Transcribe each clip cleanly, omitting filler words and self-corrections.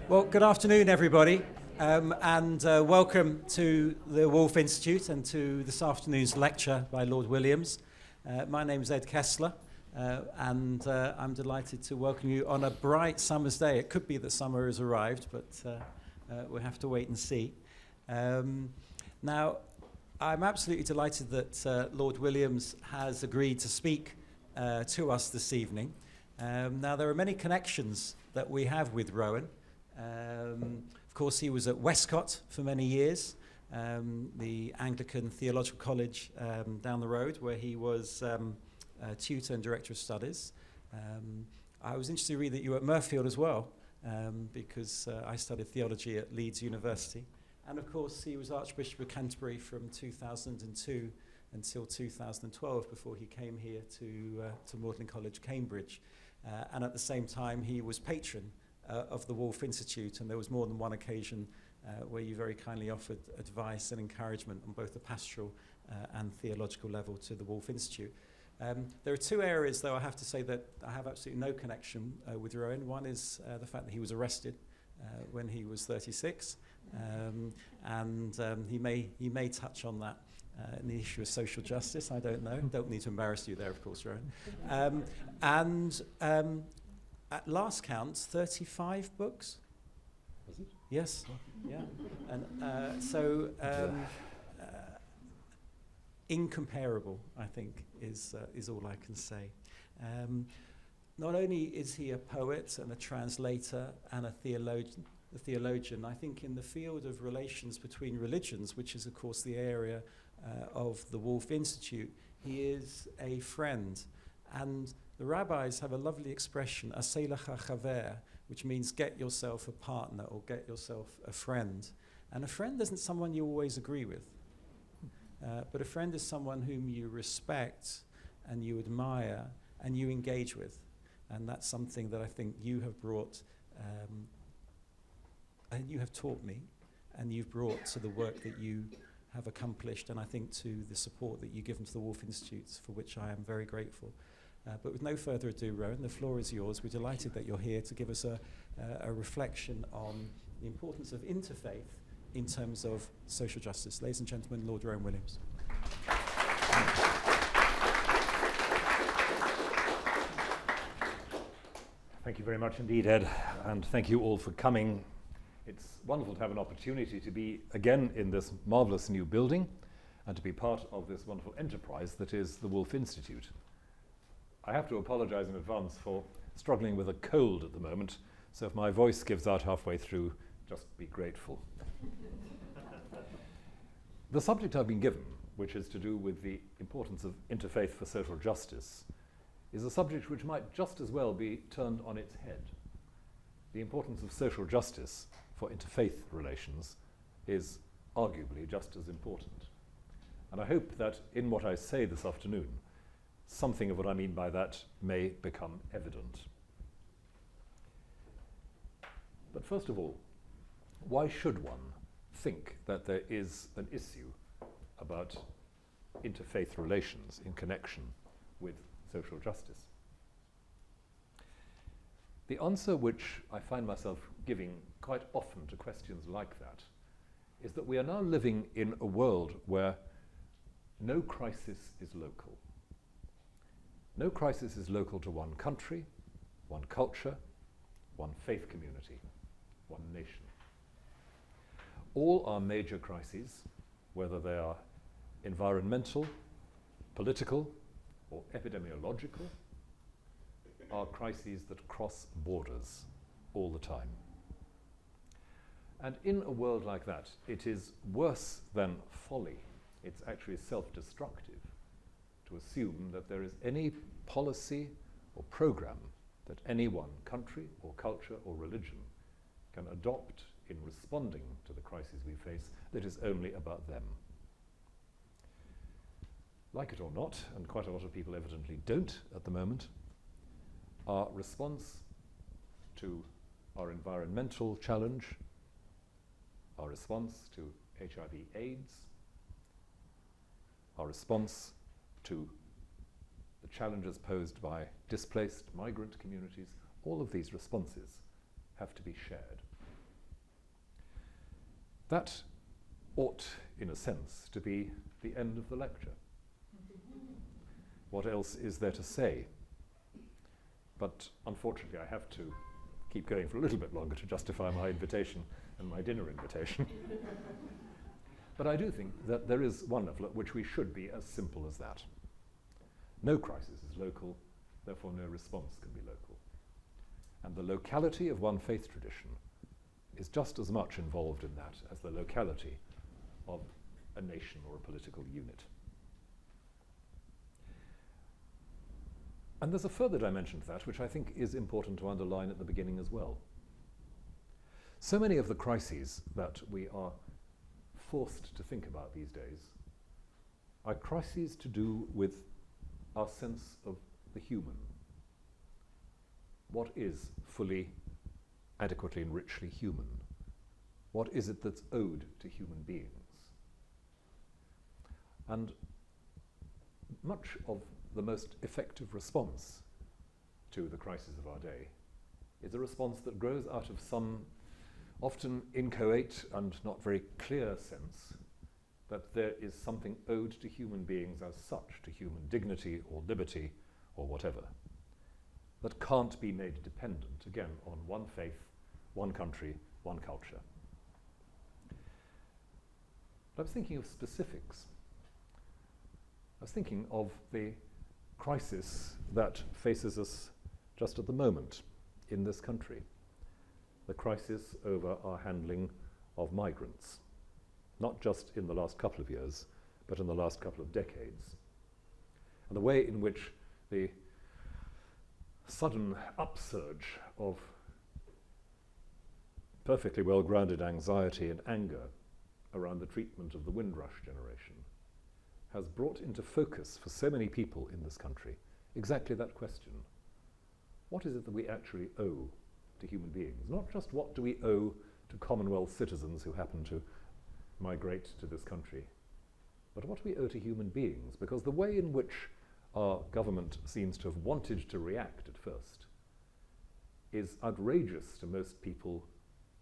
Well, good afternoon, everybody, and welcome to the Woolf Institute and to this afternoon's lecture by Lord Williams. My name is Ed Kessler, and I'm delighted to welcome you on a bright summer's day. It could be that summer has arrived, but we'll have to wait and see. Now, I'm absolutely delighted that Lord Williams has agreed to speak to us this evening. Now, there are many connections that we have with Rowan. Of course, he was at Westcott for many years, the Anglican Theological College down the road, where he was tutor and director of studies. I was interested to read that you were at Murfield as well, because I studied theology at Leeds University. And of course, he was Archbishop of Canterbury from 2002 until 2012, before he came here to Magdalene College, Cambridge. And at the same time, he was patron of the Woolf Institute, and there was more than one occasion where you very kindly offered advice and encouragement on both the pastoral and theological level to the Woolf Institute. There are two areas, though, I have to say that I have absolutely no connection with Rowan. One is the fact that he was arrested when he was 36, and he may touch on that in the issue of social justice. I don't know. Don't need to embarrass you there, of course, Rowan. At last count, 35 books. Was it? Yes. Yeah. And incomparable, I think, is all I can say. Not only is he a poet and a translator and a theologian, I think in the field of relations between religions, which is, of course, the area of the Woolf Institute, he is a friend. And the rabbis have a lovely expression, aseh lecha chaver, which means get yourself a partner or get yourself a friend. And a friend isn't someone you always agree with, but a friend is someone whom you respect and you admire and you engage with. And that's something that I think you have brought, and you have taught me, and you've brought to the work that you have accomplished, and I think to the support that you give to the Woolf Institute, for which I am very grateful. But with no further ado, Rowan, the floor is yours. We're delighted that you're here to give us a reflection on the importance of interfaith in terms of social justice. Ladies and gentlemen, Lord Rowan Williams. Thank you very much indeed, Ed, and thank you all for coming. It's wonderful to have an opportunity to be again in this marvelous new building and to be part of this wonderful enterprise that is the Woolf Institute. I have to apologize in advance for struggling with a cold at the moment, so if my voice gives out halfway through, just be grateful. The subject I've been given, which is to do with the importance of interfaith for social justice, is a subject which might just as well be turned on its head. The importance of social justice for interfaith relations is arguably just as important. And I hope that in what I say this afternoon, something of what I mean by that may become evident. But first of all, why should one think that there is an issue about interfaith relations in connection with social justice? The answer which I find myself giving quite often to questions like that is that we are now living in a world where no crisis is local. No crisis is local to one country, one culture, one faith community, one nation. All our major crises, whether they are environmental, political, or epidemiological, are crises that cross borders all the time. And in a world like that, it is worse than folly. It's actually self-destructive to assume that there is any policy or program that any one country or culture or religion can adopt in responding to the crises we face that is only about them. Like it or not, and quite a lot of people evidently don't at the moment, our response to our environmental challenge, our response to HIV/AIDS, our response to the challenges posed by displaced migrant communities, all of these responses have to be shared. That ought, in a sense, to be the end of the lecture. What else is there to say? But unfortunately, I have to keep going for a little bit longer to justify my invitation and my dinner invitation. But I do think that there is one level at which we should be as simple as that. No crisis is local, therefore no response can be local. And the locality of one faith tradition is just as much involved in that as the locality of a nation or a political unit. And there's a further dimension to that which I think is important to underline at the beginning as well. So many of the crises that we are forced to think about these days are crises to do with our sense of the human. What is fully, adequately and richly human? What is it that's owed to human beings? And much of the most effective response to the crisis of our day is a response that grows out of some often inchoate and not very clear sense that there is something owed to human beings as such, to human dignity or liberty or whatever, that can't be made dependent, again, on one faith, one country, one culture. But I was thinking of specifics. I was thinking of the crisis that faces us just at the moment in this country, the crisis over our handling of migrants, not just in the last couple of years, but in the last couple of decades, and the way in which the sudden upsurge of perfectly well-grounded anxiety and anger around the treatment of the Windrush generation has brought into focus for so many people in this country exactly that question. What is it that we actually owe to human beings? Not just what do we owe to Commonwealth citizens who happen to migrate to this country, but what do we owe to human beings? Because the way in which our government seems to have wanted to react at first is outrageous to most people,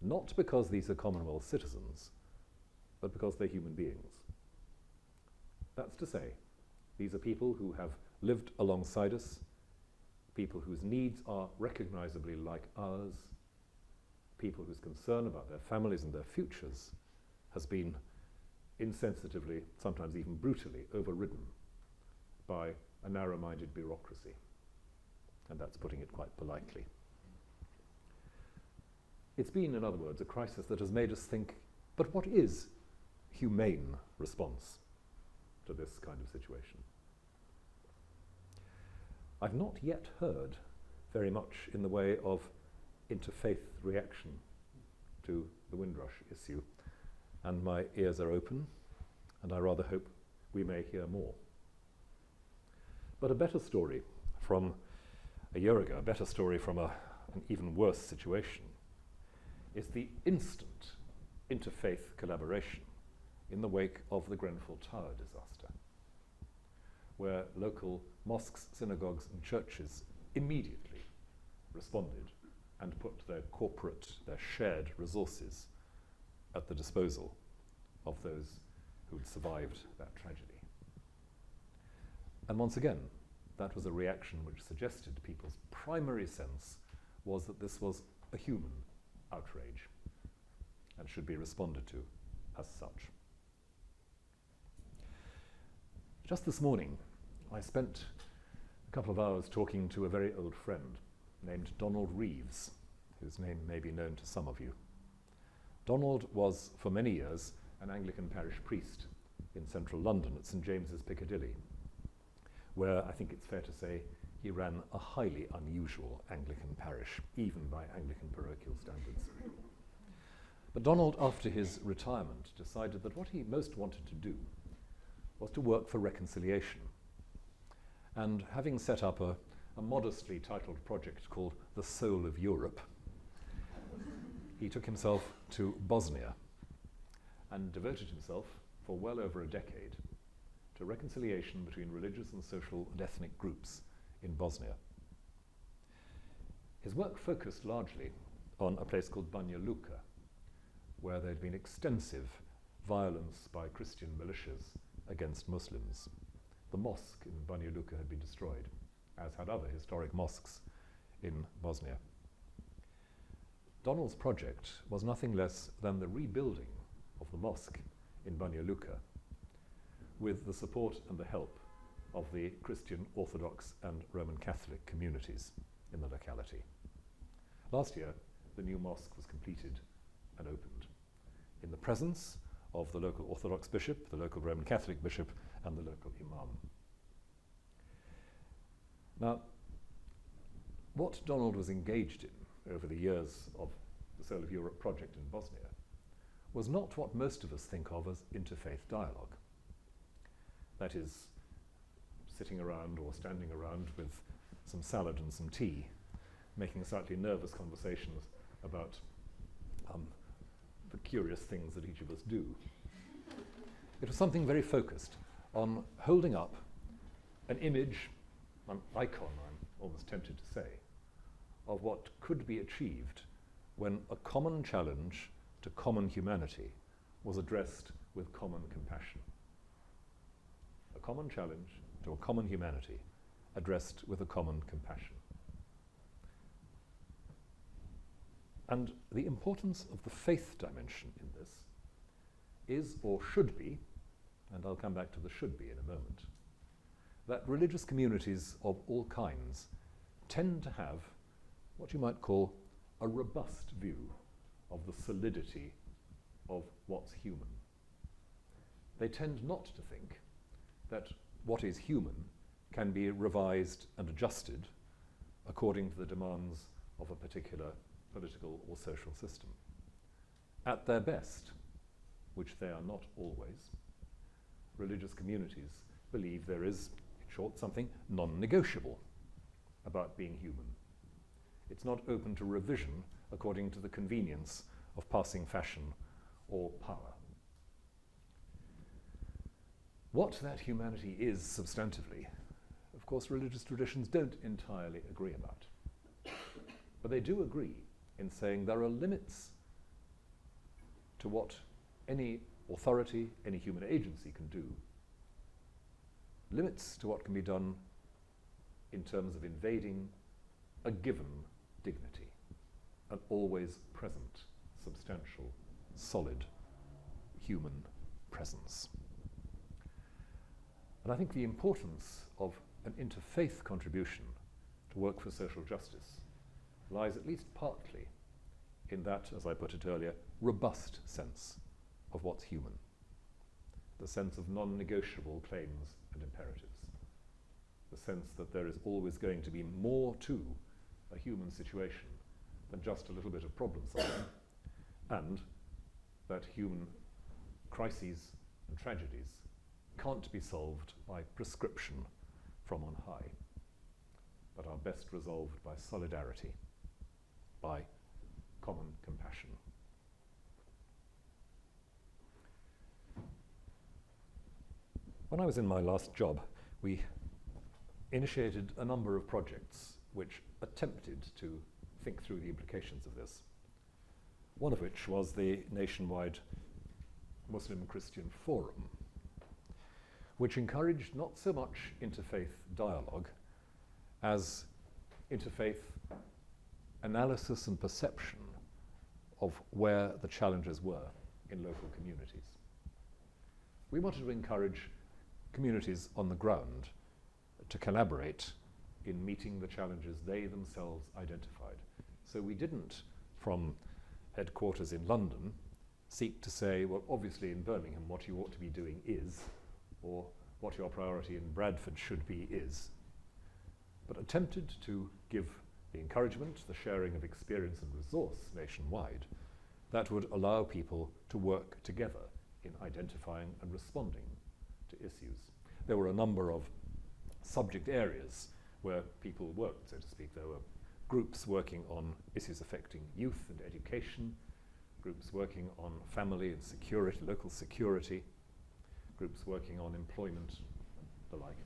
not because these are Commonwealth citizens, but because they're human beings. That's to say, these are people who have lived alongside us, people whose needs are recognizably like ours, people whose concern about their families and their futures has been insensitively, sometimes even brutally, overridden by a narrow-minded bureaucracy. And that's putting it quite politely. It's been, in other words, a crisis that has made us think, but what is humane response to this kind of situation? I've not yet heard very much in the way of interfaith reaction to the Windrush issue, and my ears are open, and I rather hope we may hear more. But a better story from a year ago, a better story from an even worse situation, is the instant interfaith collaboration in the wake of the Grenfell Tower disaster, where local mosques, synagogues and churches immediately responded and put their corporate, their shared resources at the disposal of those who had survived that tragedy. And once again, that was a reaction which suggested people's primary sense was that this was a human outrage and should be responded to as such. Just this morning, I spent a couple of hours talking to a very old friend named Donald Reeves, whose name may be known to some of you. Donald was, for many years, an Anglican parish priest in central London at St James's Piccadilly, where I think it's fair to say he ran a highly unusual Anglican parish, even by Anglican parochial standards. But Donald, after his retirement, decided that what he most wanted to do was to work for reconciliation. And having set up a modestly titled project called The Soul of Europe, he took himself to Bosnia and devoted himself for well over a decade to reconciliation between religious and social and ethnic groups in Bosnia. His work focused largely on a place called Banja Luka, where there'd been extensive violence by Christian militias against Muslims. The mosque in Banja Luka had been destroyed, as had other historic mosques in Bosnia. Donald's project was nothing less than the rebuilding of the mosque in Banja Luka with the support and the help of the Christian Orthodox and Roman Catholic communities in the locality. Last year, the new mosque was completed and opened in the presence of the local Orthodox bishop, the local Roman Catholic bishop, and the local imam. Now, what Donald was engaged in over the years of the Soul of Europe project in Bosnia was not what most of us think of as interfaith dialogue. That is, sitting around or standing around with some salad and some tea, making slightly nervous conversations about the curious things that each of us do. It was something very focused on holding up an image, an icon, I'm almost tempted to say, of what could be achieved when a common challenge to common humanity was addressed with common compassion. A common challenge to a common humanity addressed with a common compassion. And the importance of the faith dimension in this is, or should be, and I'll come back to the should be in a moment, that religious communities of all kinds tend to have what you might call a robust view of the solidity of what's human. They tend not to think that what is human can be revised and adjusted according to the demands of a particular political or social system. At their best, which they are not always, religious communities believe there is, in short, something non-negotiable about being human. It's not open to revision according to the convenience of passing fashion or power. What that humanity is substantively, of course, religious traditions don't entirely agree about. But they do agree in saying there are limits to what any authority, any human agency can do, limits to what can be done in terms of invading a given dignity, an always present, substantial, solid human presence. And I think the importance of an interfaith contribution to work for social justice lies at least partly in that, as I put it earlier, robust sense of what's human, the sense of non-negotiable claims and imperatives, the sense that there is always going to be more to a human situation than just a little bit of problem solving, and that human crises and tragedies can't be solved by prescription from on high, but are best resolved by solidarity, by common compassion. When I was in my last job, we initiated a number of projects which attempted to think through the implications of this. One of which was the nationwide Muslim Christian Forum, which encouraged not so much interfaith dialogue as interfaith analysis and perception of where the challenges were in local communities. We wanted to encourage communities on the ground to collaborate in meeting the challenges they themselves identified. So we didn't, from headquarters in London, seek to say, well, obviously in Birmingham what you ought to be doing is, or what your priority in Bradford should be is, but attempted to give the encouragement, the sharing of experience and resource nationwide that would allow people to work together in identifying and responding to issues. There were a number of subject areas where people worked, so to speak. There were groups working on issues affecting youth and education, groups working on family and security, local security, groups working on employment, the like.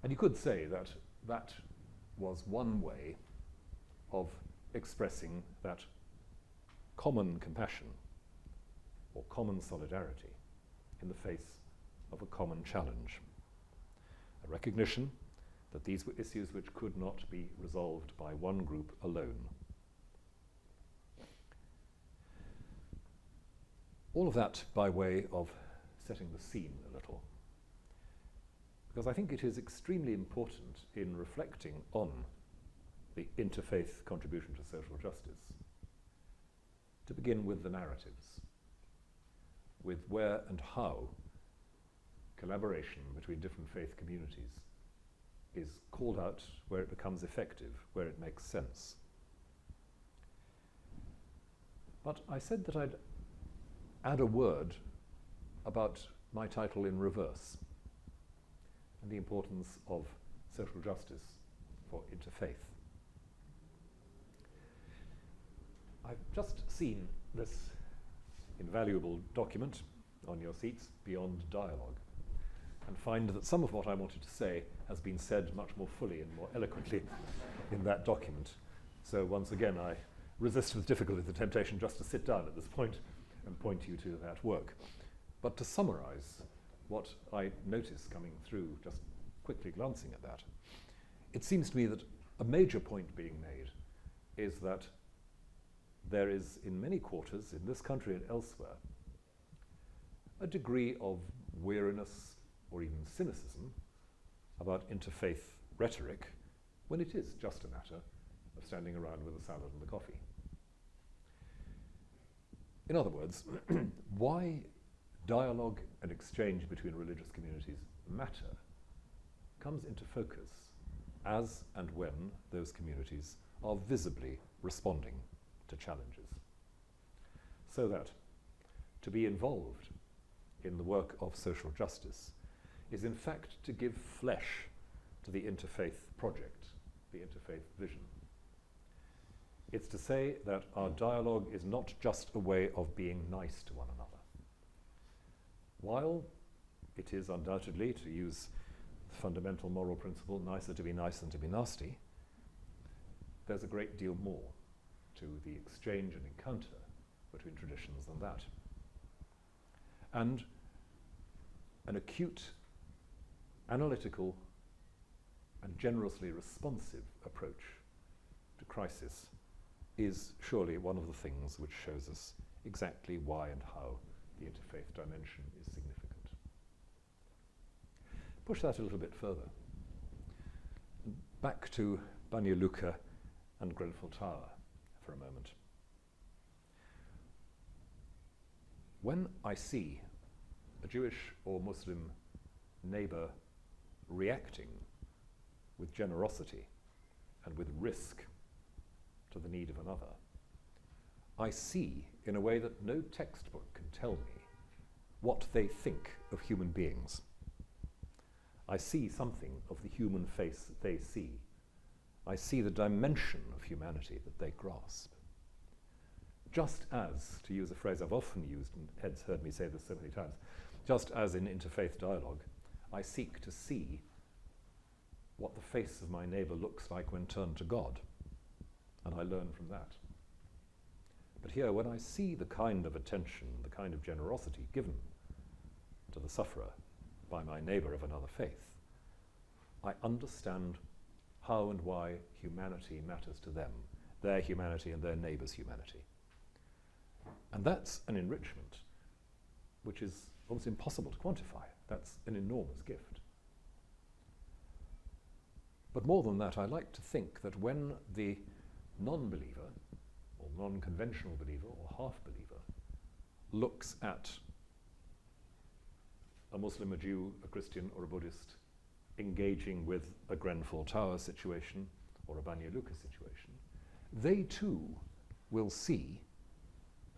And you could say that that was one way of expressing that common compassion or common solidarity in the face of a common challenge. A recognition that these were issues which could not be resolved by one group alone. All of that by way of setting the scene a little, because I think it is extremely important in reflecting on the interfaith contribution to social justice to begin with the narratives, with where and how collaboration between different faith communities is called out, where it becomes effective, where it makes sense. But I said that I'd add a word about my title in reverse and the importance of social justice for interfaith. I've just seen this invaluable document on your seats, Beyond Dialogue, and find that some of what I wanted to say has been said much more fully and more eloquently in that document. So once again, I resist with difficulty the temptation just to sit down at this point and point you to that work. But to summarize what I notice coming through, just quickly glancing at that, it seems to me that a major point being made is that there is, in many quarters, in this country and elsewhere, a degree of weariness or even cynicism about interfaith rhetoric when it is just a matter of standing around with a salad and a coffee. In other words, why dialogue and exchange between religious communities matter comes into focus as and when those communities are visibly responding to challenges. So that to be involved in the work of social justice is in fact to give flesh to the interfaith project, the interfaith vision. It's to say that our dialogue is not just a way of being nice to one another. While it is undoubtedly, to use the fundamental moral principle, nicer to be nice than to be nasty, there's a great deal more to the exchange and encounter between traditions than that. And an acute, analytical, and generously responsive approach to crisis is surely one of the things which shows us exactly why and how the interfaith dimension is significant. Push that a little bit further. Back to Banja Luka and Grenfell Tower for a moment. When I see a Jewish or Muslim neighbor reacting with generosity and with risk to the need of another, I see, in a way that no textbook can tell me, what they think of human beings. I see something of the human face that they see. I see the dimension of humanity that they grasp. Just as, to use a phrase I've often used, and Ed's heard me say this so many times, just as in interfaith dialogue, I seek to see what the face of my neighbor looks like when turned to God, and I learn from that. But here, when I see the kind of attention, the kind of generosity given to the sufferer by my neighbor of another faith, I understand how and why humanity matters to them, their humanity and their neighbor's humanity. And that's an enrichment which is almost impossible to quantify. That's an enormous gift. But more than that, I like to think that when the non-believer, or non-conventional believer, or half-believer, looks at a Muslim, a Jew, a Christian, or a Buddhist engaging with a Grenfell Tower situation or a Banja Luka situation, they too will see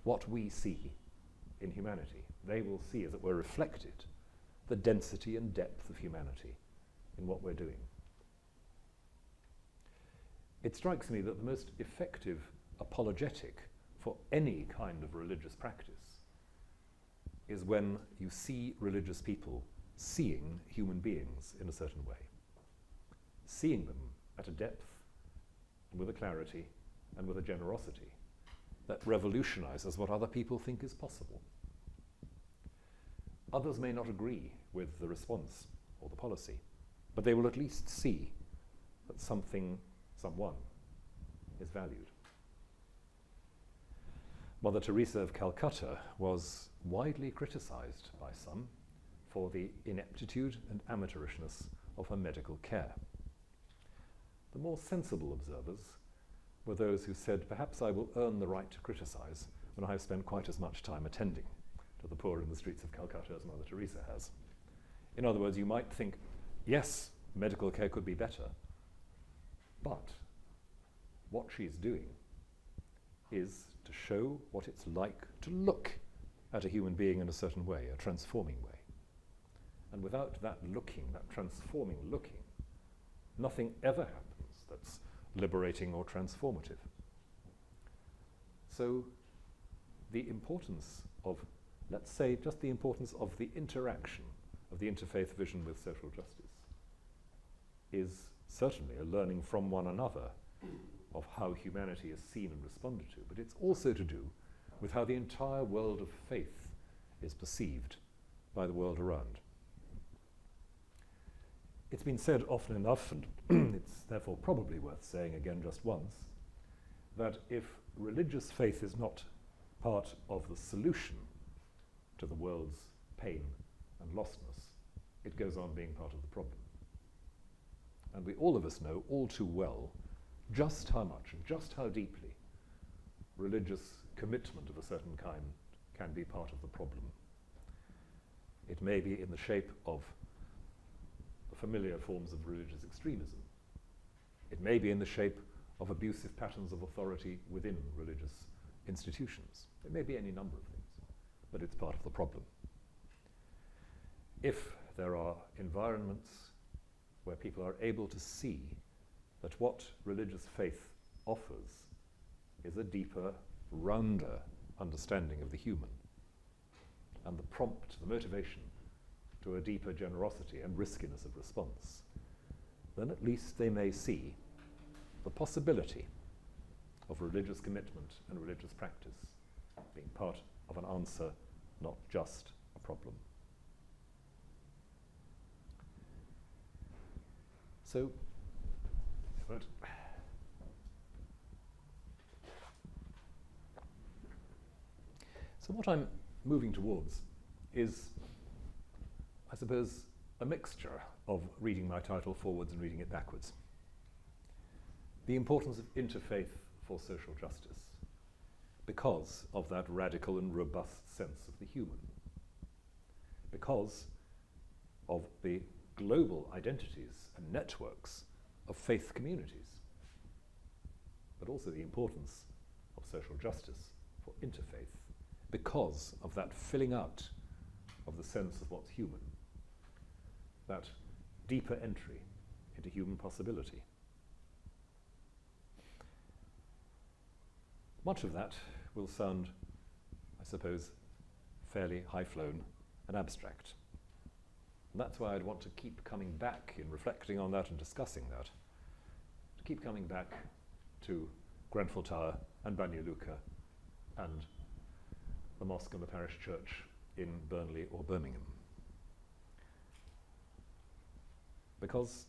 what we see in humanity. They will see, as it were, reflected the density and depth of humanity in what we're doing. It strikes me that the most effective apologetic for any kind of religious practice is when you see religious people seeing human beings in a certain way, seeing them at a depth and with a clarity and with a generosity that revolutionizes what other people think is possible. Others may not agree with the response or the policy, but they will at least see that someone is valued. Mother Teresa of Calcutta was widely criticized by some for the ineptitude and amateurishness of her medical care. The more sensible observers were those who said, perhaps I will earn the right to criticize when I have spent quite as much time attending to the poor in the streets of Calcutta as Mother Teresa has. In other words, you might think, yes, medical care could be better, but what she's doing is to show what it's like to look at a human being in a certain way, a transforming way. And without that looking, that transforming looking, nothing ever happens that's liberating or transformative. So the importance of, let's say, just the importance of the interaction of the interfaith vision with social justice is certainly a learning from one another of how humanity is seen and responded to, but it's also to do with how the entire world of faith is perceived by the world around. It's been said often enough, and it's therefore probably worth saying again just once, that if religious faith is not part of the solution to the world's pain and lostness, it goes on being part of the problem. And we all of us know all too well just how much and just how deeply religious commitment of a certain kind can be part of the problem. It may be in the shape of the familiar forms of religious extremism. It may be in the shape of abusive patterns of authority within religious institutions. It may be any number of things, but it's part of the problem. If there are environments where people are able to see that what religious faith offers is a deeper, rounder understanding of the human, and the prompt, the motivation to a deeper generosity and riskiness of response, then at least they may see the possibility of religious commitment and religious practice being part of an answer, not just a problem. So what I'm moving towards is, I suppose, a mixture of reading my title forwards and reading it backwards. The importance of interfaith for social justice, because of that radical and robust sense of the human, because of the global identities and networks of faith communities, but also the importance of social justice for interfaith, because of that filling out of the sense of what's human, that deeper entry into human possibility. Much of that will sound, I suppose, fairly high-flown and abstract. And that's why I'd want to keep coming back in reflecting on that and discussing that, to keep coming back to Grenfell Tower and Banja Luka and the mosque and the parish church in Burnley or Birmingham. Because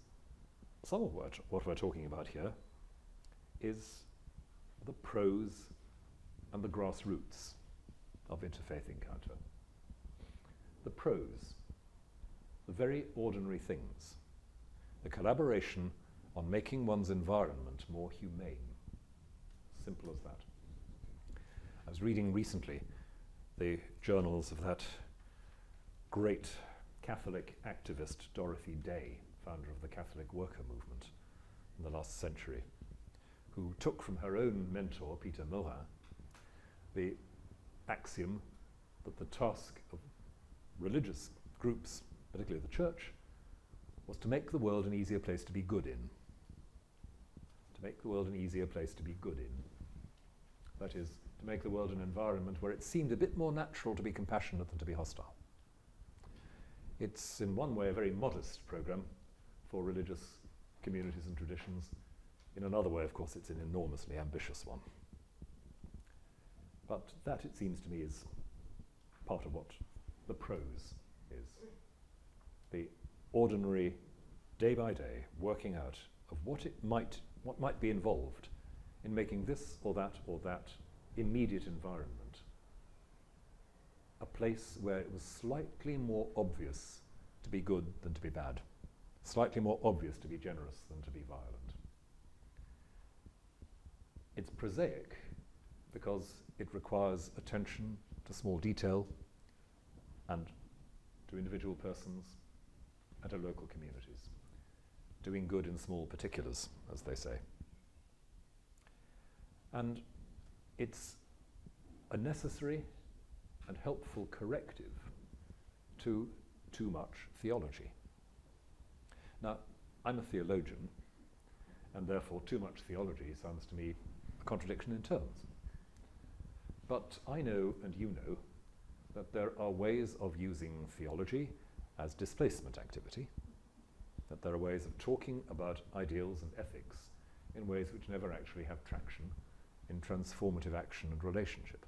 some of what we're talking about here is the prose and the grassroots of interfaith encounter. The prose, the very ordinary things, the collaboration on making one's environment more humane. Simple as that. I was reading recently the journals of that great Catholic activist Dorothy Day, founder of the Catholic worker movement in the last century, who took from her own mentor, Peter Morin, the axiom that the task of religious groups, particularly the church, was to make the world an easier place to be good in. To make the world an easier place to be good in. That is, to make the world an environment where it seemed a bit more natural to be compassionate than to be hostile. It's in one way a very modest program for religious communities and traditions. In another way, of course, it's an enormously ambitious one. But that, it seems to me, is part of what the prose is. The ordinary, day by day, working out of what might be involved in making this or that immediate environment a place where it was slightly more obvious to be good than to be bad, slightly more obvious to be generous than to be violent. It's prosaic because it requires attention to small detail and to individual persons and to local communities, doing good in small particulars, as they say. And it's a necessary and helpful corrective to too much theology. Now, I'm a theologian, and therefore too much theology sounds to me a contradiction in terms. But I know, and you know, that there are ways of using theology as displacement activity, that there are ways of talking about ideals and ethics in ways which never actually have traction in transformative action and relationship.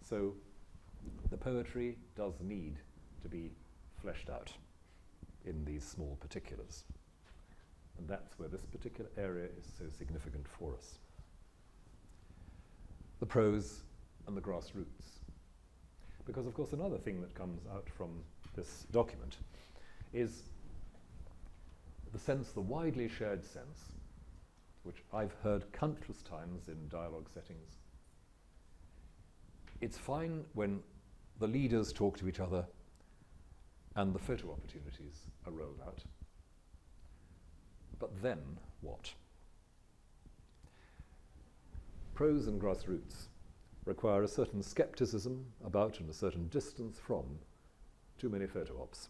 So the poetry does need to be fleshed out in these small particulars. And that's where this particular area is so significant for us. The prose and the grassroots. Because, of course, another thing that comes out from this document is the sense, the widely shared sense, which I've heard countless times in dialogue settings. It's fine when the leaders talk to each other and the photo opportunities are rolled out. But then what? Prose and grassroots require a certain skepticism about and a certain distance from too many photo ops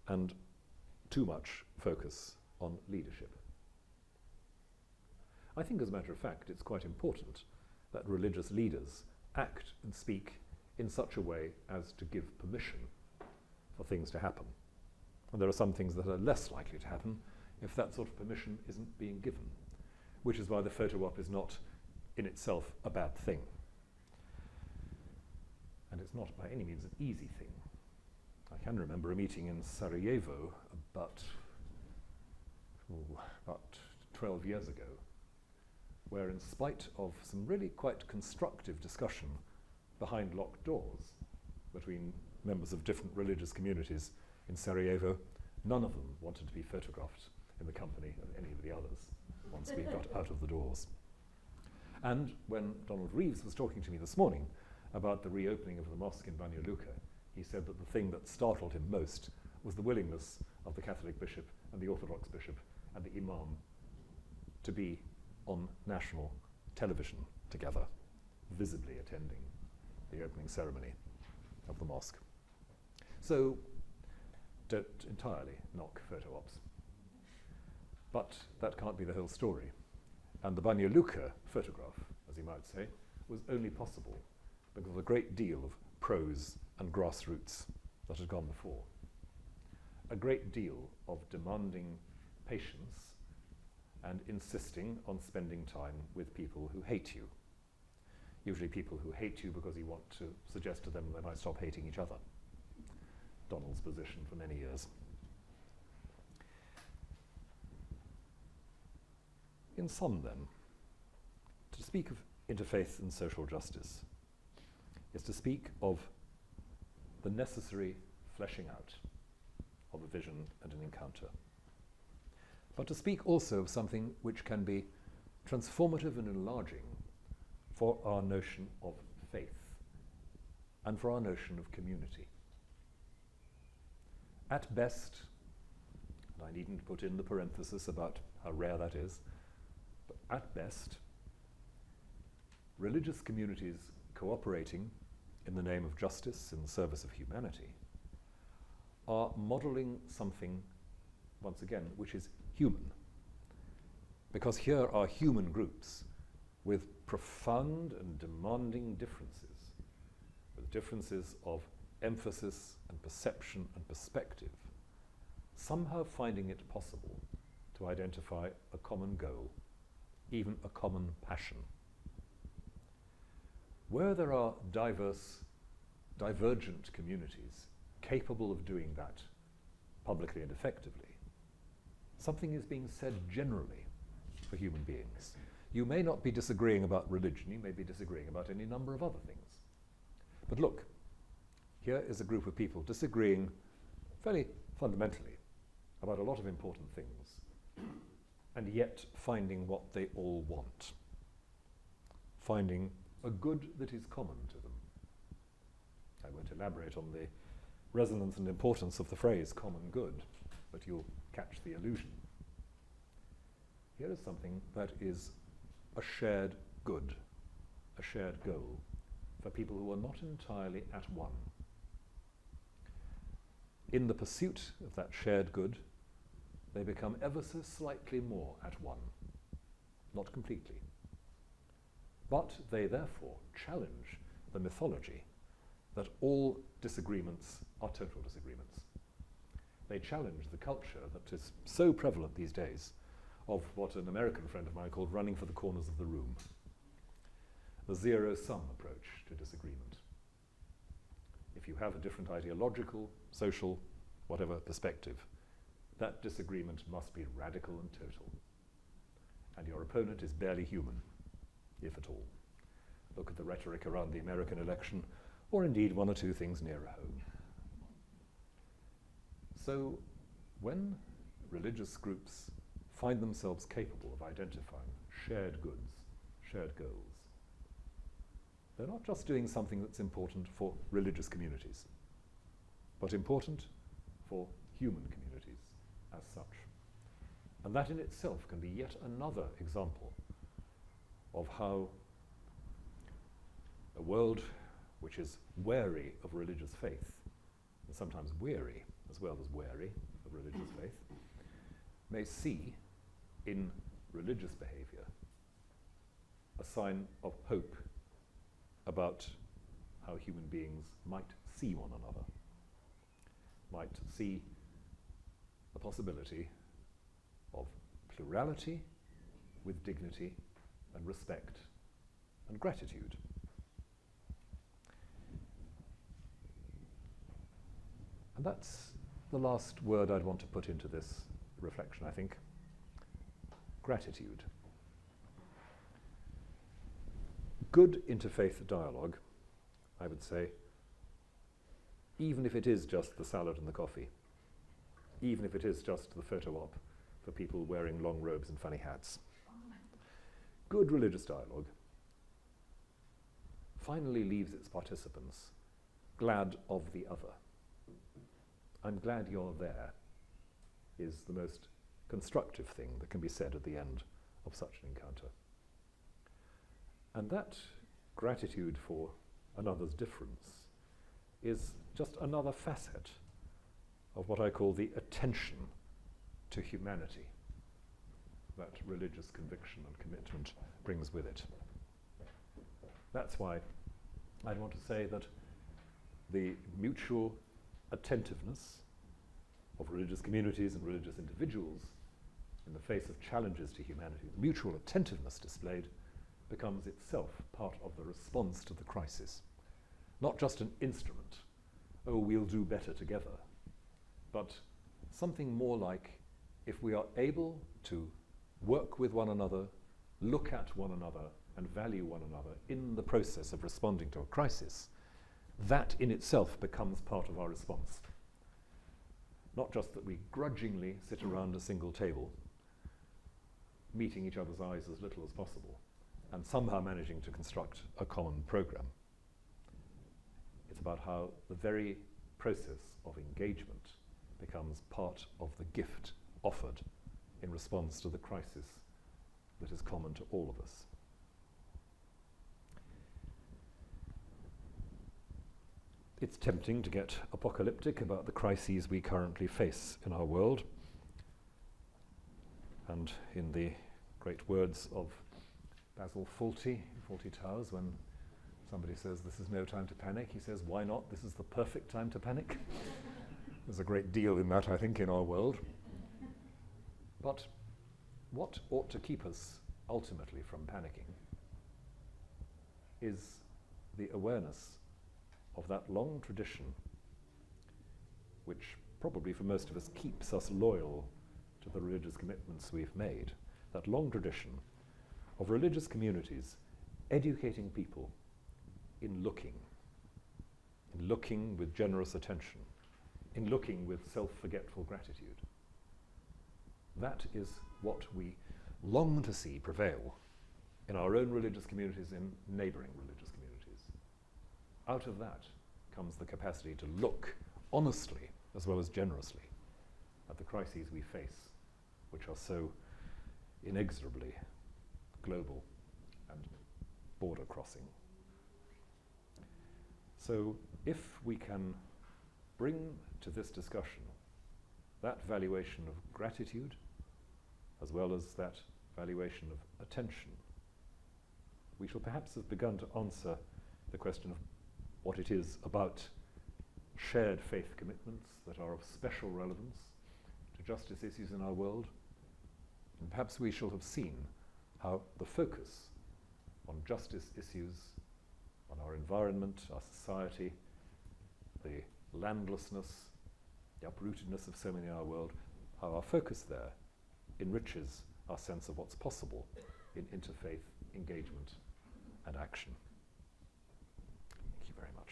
and too much focus on leadership. I think, as a matter of fact, it's quite important that religious leaders act and speak in such a way as to give permission for things to happen. And there are some things that are less likely to happen if that sort of permission isn't being given, which is why the photo op is not in itself a bad thing. And it's not by any means an easy thing. I can remember a meeting in Sarajevo about 12 years ago, where in spite of some really quite constructive discussion behind locked doors between members of different religious communities in Sarajevo, none of them wanted to be photographed in the company of any of the others once we got out of the doors. And when Donald Reeves was talking to me this morning about the reopening of the mosque in Banja Luka, he said that the thing that startled him most was the willingness of the Catholic bishop and the Orthodox bishop and the imam to be on national television together, visibly attending the opening ceremony of the mosque. So don't entirely knock photo ops. But that can't be the whole story. And the Banja Luka photograph, as you might say, was only possible because of a great deal of prose and grassroots that had gone before. A great deal of demanding patience and insisting on spending time with people who hate you. Usually people who hate you because you want to suggest to them they might stop hating each other. Donald's position for many years. In sum, then, to speak of interfaith and social justice is to speak of the necessary fleshing out of a vision and an encounter, but to speak also of something which can be transformative and enlarging for our notion of faith and for our notion of community. At best, and I needn't put in the parenthesis about how rare that is, but at best, religious communities cooperating in the name of justice in the service of humanity are modeling something, once again, which is human. Because here are human groups with profound and demanding differences, with differences of emphasis and perception and perspective, somehow finding it possible to identify a common goal, even a common passion. Where there are diverse, divergent communities capable of doing that publicly and effectively, something is being said generally for human beings. You may not be disagreeing about religion, you may be disagreeing about any number of other things. But look, here is a group of people disagreeing fairly fundamentally about a lot of important things, and yet finding what they all want, finding a good that is common to them. I won't elaborate on the resonance and importance of the phrase common good, but you'll catch the allusion. Here is something that is a shared good, a shared goal for people who are not entirely at one. In the pursuit of that shared good, they become ever so slightly more at one, not completely. But they therefore challenge the mythology that all disagreements are total disagreements. They challenge the culture that is so prevalent these days of what an American friend of mine called running for the corners of the room, the zero-sum approach to disagreement. If you have a different ideological, social, whatever perspective, that disagreement must be radical and total. And your opponent is barely human, if at all. Look at the rhetoric around the American election, or indeed one or two things nearer home. So, when religious groups find themselves capable of identifying shared goods, shared goals, they're not just doing something that's important for religious communities, but important for human communities as such. And that in itself can be yet another example of how a world which is wary of religious faith, and sometimes weary as well as wary of religious faith, may see in religious behavior a sign of hope about how human beings might see one another, might see the possibility of plurality with dignity and respect and gratitude. And that's the last word I'd want to put into this reflection, I think. Gratitude. Good interfaith dialogue, I would say, even if it is just the salad and the coffee, even if it is just the photo op for people wearing long robes and funny hats. Good religious dialogue finally leaves its participants glad of the other. I'm glad you're there is the most constructive thing that can be said at the end of such an encounter. And that gratitude for another's difference is just another facet of what I call the attention to humanity that religious conviction and commitment brings with it. That's why I'd want to say that the mutual attentiveness of religious communities and religious individuals in the face of challenges to humanity, the mutual attentiveness displayed becomes itself part of the response to the crisis. Not just an instrument, oh, we'll do better together, but something more like, if we are able to work with one another, look at one another, and value one another in the process of responding to a crisis, that in itself becomes part of our response. Not just that we grudgingly sit around a single table, meeting each other's eyes as little as possible, and somehow managing to construct a common program. It's about how the very process of engagement becomes part of the gift offered in response to the crisis that is common to all of us. It's tempting to get apocalyptic about the crises we currently face in our world. And in the great words of Basil Fawlty Towers, when somebody says this is no time to panic, he says, why not? This is the perfect time to panic. There's a great deal in that, I think, in our world. But what ought to keep us ultimately from panicking is the awareness of that long tradition, which probably for most of us keeps us loyal to the religious commitments we've made, that long tradition of religious communities educating people in looking with generous attention, in looking with self-forgetful gratitude. That is what we long to see prevail in our own religious communities, in neighbouring religious communities. Out of that comes the capacity to look honestly as well as generously at the crises we face, which are so inexorably global and border crossing. So if we can bring to this discussion that valuation of gratitude as well as that valuation of attention, we shall perhaps have begun to answer the question of what it is about shared faith commitments that are of special relevance to justice issues in our world. And perhaps we shall have seen how the focus on justice issues, on our environment, our society, the landlessness, the uprootedness of so many in our world, how our focus there enriches our sense of what's possible in interfaith engagement and action. Thank you very much.